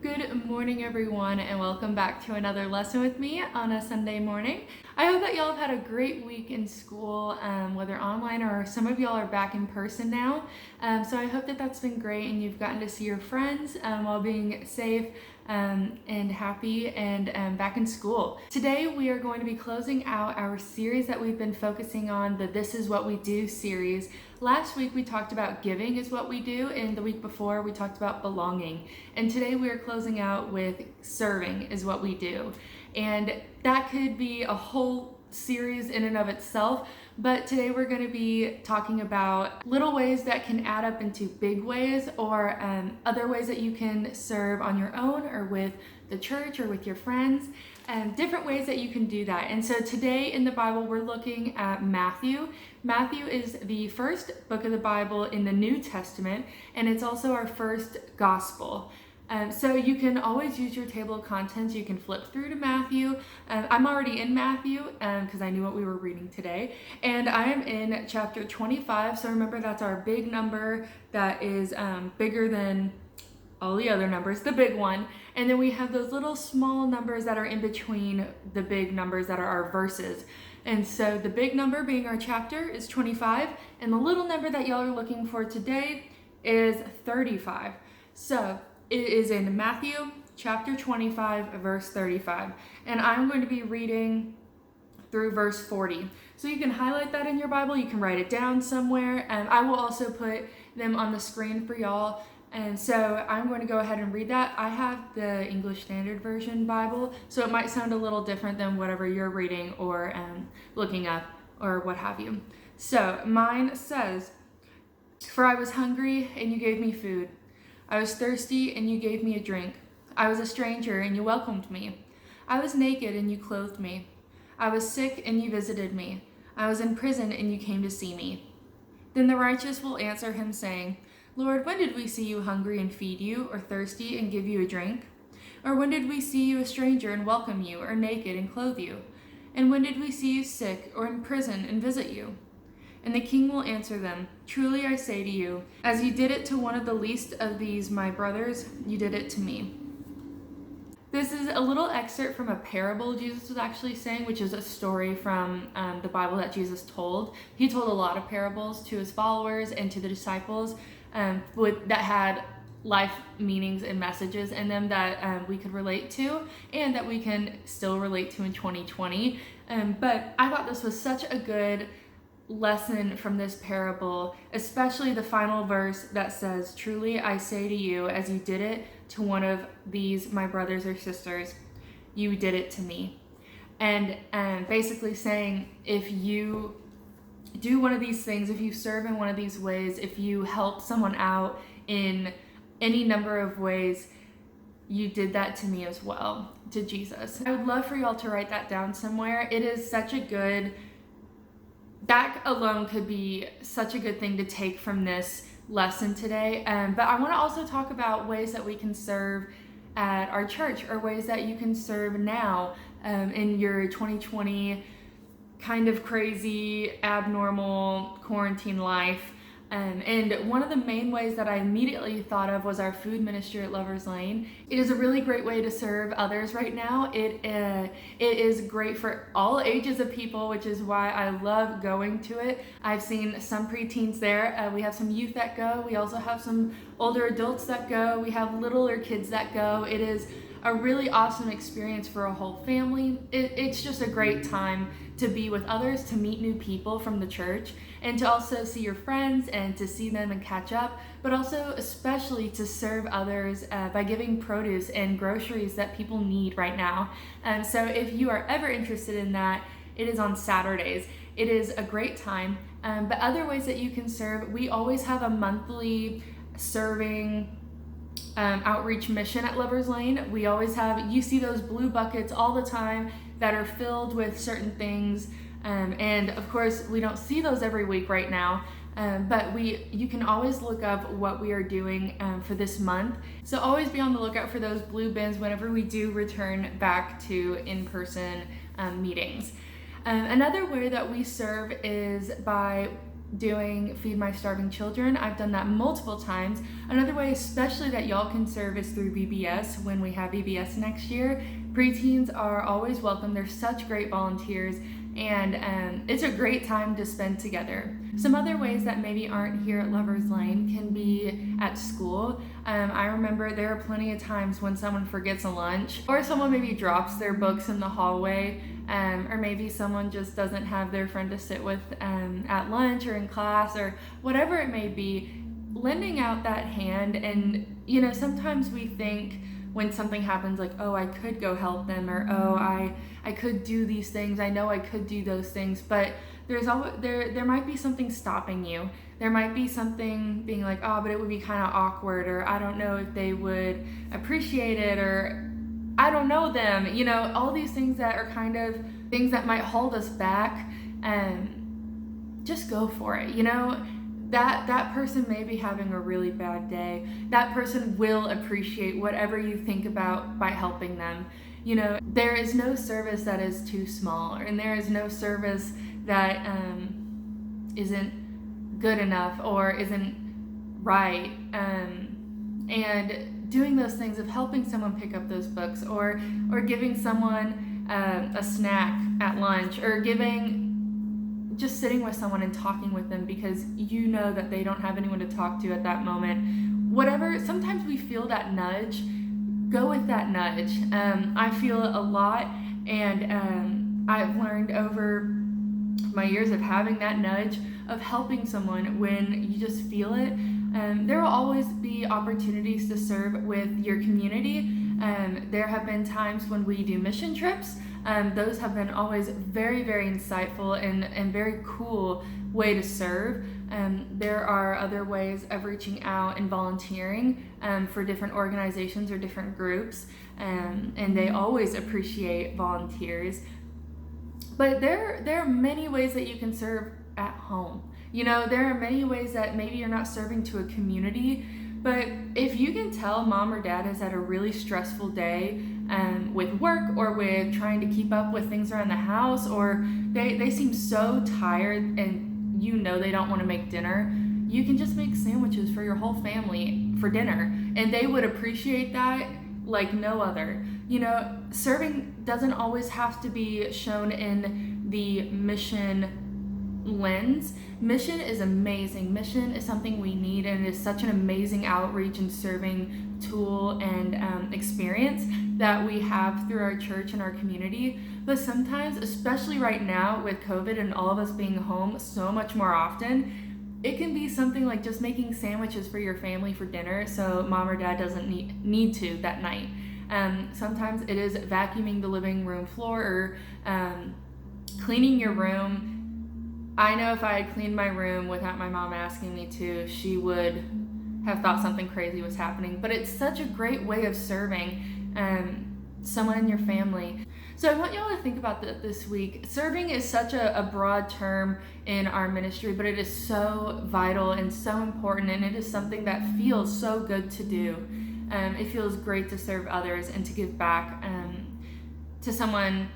Good morning, everyone, and welcome back to another lesson with me on a Sunday morning. I hope that y'all have had a great week in school, whether online or some of y'all are back in person now. So I hope that that's been great and you've gotten to see your friends while being safe and happy and back in school. Today we are going to be closing out our series that we've been focusing on, the This Is What We Do series. Last week we talked about giving is what we do, and the week before we talked about belonging. And today we are closing out with serving is what we do. And that could be a whole series in and of itself, but today we're going to be talking about little ways that can add up into big ways, or other ways that you can serve on your own or with the church or with your friends, and different ways that you can do that. And so today in the Bible we're looking at Matthew. Matthew is the first book of the Bible in the New Testament, and it's also our first gospel. So you can always use your table of contents. You can flip through to Matthew. I'm already in Matthew because I knew what we were reading today. And I am in chapter 25. So remember, that's our big number that is bigger than all the other numbers, the big one. And then we have those little small numbers that are in between the big numbers that are our verses. And so the big number being our chapter is 25. And the little number that y'all are looking for today is 35. So it is in Matthew chapter 25, verse 35. And I'm going to be reading through verse 40. So you can highlight that in your Bible. You can write it down somewhere. I will also put them on the screen for y'all. And so I'm going to go ahead and read that. I have the English Standard Version Bible, so it might sound a little different than whatever you're reading or looking up or what have you. So mine says, "For I was hungry and you gave me food. I was thirsty and you gave me a drink. I was a stranger and you welcomed me. I was naked and you clothed me. I was sick and you visited me. I was in prison and you came to see me." Then the righteous will answer him, saying, "Lord, when did we see you hungry and feed you, or thirsty and give you a drink? Or when did we see you a stranger and welcome you, or naked and clothe you? And when did we see you sick or in prison and visit you?" And the king will answer them, "Truly I say to you, as you did it to one of the least of these my brothers, you did it to me." This is a little excerpt from a parable Jesus was actually saying, which is a story from the Bible that Jesus told. He told a lot of parables to his followers and to the disciples that had life meanings and messages in them that we could relate to and that we can still relate to in 2020. But I thought this was such a good lesson from this parable, especially the final verse that says, "Truly I say to you, as you did it to one of these my brothers or sisters, you did it to me." And basically saying, if you do one of these things, if you serve in one of these ways, if you help someone out in any number of ways, you did that to me as well, to Jesus. I would love for y'all to write that down somewhere. It is such a good, that alone could be such a good thing to take from this lesson today. But I want to also talk about ways that we can serve at our church, or ways that you can serve now in your 2020 kind of crazy, abnormal quarantine life. And one of the main ways that I immediately thought of was our food ministry at Lover's Lane. It is a really great way to serve others right now. It is great for all ages of people, which is why I love going to it. I've seen some preteens there. We have some youth that go. We also have some older adults that go. We have littler kids that go. It is a really awesome experience for a whole family. It's just a great time to be with others, to meet new people from the church, and to also see your friends and to see them and catch up, but also especially to serve others by giving produce and groceries that people need right now. So if you are ever interested in that, it is on Saturdays. It is a great time. But other ways that you can serve, we always have a monthly serving outreach mission at Lover's Lane. We always have, you see those blue buckets all the time that are filled with certain things, and of course we don't see those every week right now, but you can always look up what we are doing for this month. So always be on the lookout for those blue bins whenever we do return back to in-person meetings. Another way that we serve is by doing Feed My Starving Children. I've done that multiple times. Another way especially that y'all can serve is through VBS. When we have VBS next year, preteens are always welcome. They're such great volunteers, and it's a great time to spend together. Some other ways that maybe aren't here at Lover's Lane can be at school. I remember there are plenty of times when someone forgets a lunch, or someone maybe drops their books in the hallway, or maybe someone just doesn't have their friend to sit with at lunch or in class or whatever it may be. Lending out that hand, and sometimes we think when something happens like, oh, I could go help them, or oh, I could do these things, I know I could do those things, but there's always there might be something stopping you. There might be something being like, oh, but it would be kind of awkward, or I don't know if they would appreciate it, or I don't know them, all these things that are kind of things that might hold us back. Just go for it. That person may be having a really bad day. That person will appreciate whatever you think about by helping them. There is no service that is too small, and there is no service that isn't good enough or isn't right. And doing those things of helping someone pick up those books, or giving someone a snack at lunch, or just sitting with someone and talking with them because that they don't have anyone to talk to at that moment. Whatever, sometimes we feel that nudge, go with that nudge. I feel it a lot, and I've learned over my years of having that nudge of helping someone when you just feel it. There will always be opportunities to serve with your community. There have been times when we do mission trips. Those have been always very, very insightful and very cool way to serve. There are other ways of reaching out and volunteering for different organizations or different groups, and they always appreciate volunteers. But there are many ways that you can serve at home. There are many ways that maybe you're not serving to a community, but if you can tell mom or dad has had a really stressful day with work, or with trying to keep up with things around the house, or they seem so tired and they don't want to make dinner, you can just make sandwiches for your whole family for dinner, and they would appreciate that like no other. Serving doesn't always have to be shown in the mission lens. Mission is amazing. Mission is something we need, and it is such an amazing outreach and serving tool and experience that we have through our church and our community. But sometimes, especially right now with COVID and all of us being home so much more often, it can be something like just making sandwiches for your family for dinner so mom or dad doesn't need to that night. Sometimes it is vacuuming the living room floor, or cleaning your room. I know if I had cleaned my room without my mom asking me to, she would have thought something crazy was happening. But it's such a great way of serving someone in your family. So I want y'all to think about that this week. Serving is such a broad term in our ministry, but it is so vital and so important, and it is something that feels so good to do. It feels great to serve others and to give back to someone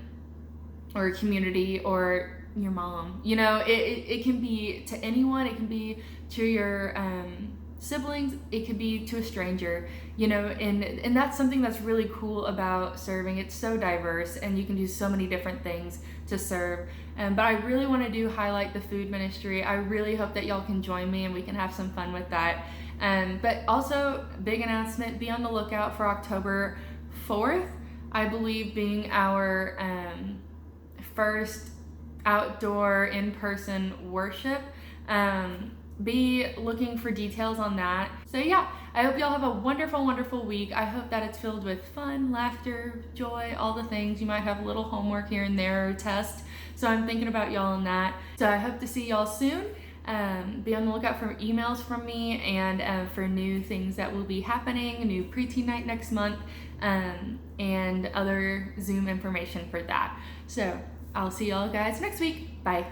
or a community or your mom. It can be to anyone. It can be to your siblings. It could be to a stranger, and that's something that's really cool about serving. It's so diverse, and you can do so many different things to serve. But I really want to highlight the food ministry. I really hope that y'all can join me and we can have some fun with that. But also, big announcement, be on the lookout for October 4th, I believe, being our first outdoor in-person worship. Be looking for details on that. So yeah, I hope y'all have a wonderful, wonderful week. I hope that it's filled with fun, laughter, joy, all the things. You might have a little homework here and there or test. So I'm thinking about y'all on that. So I hope to see y'all soon. Be on the lookout for emails from me and for new things that will be happening, new preteen night next month, and other Zoom information for that. So I'll see y'all guys next week. Bye.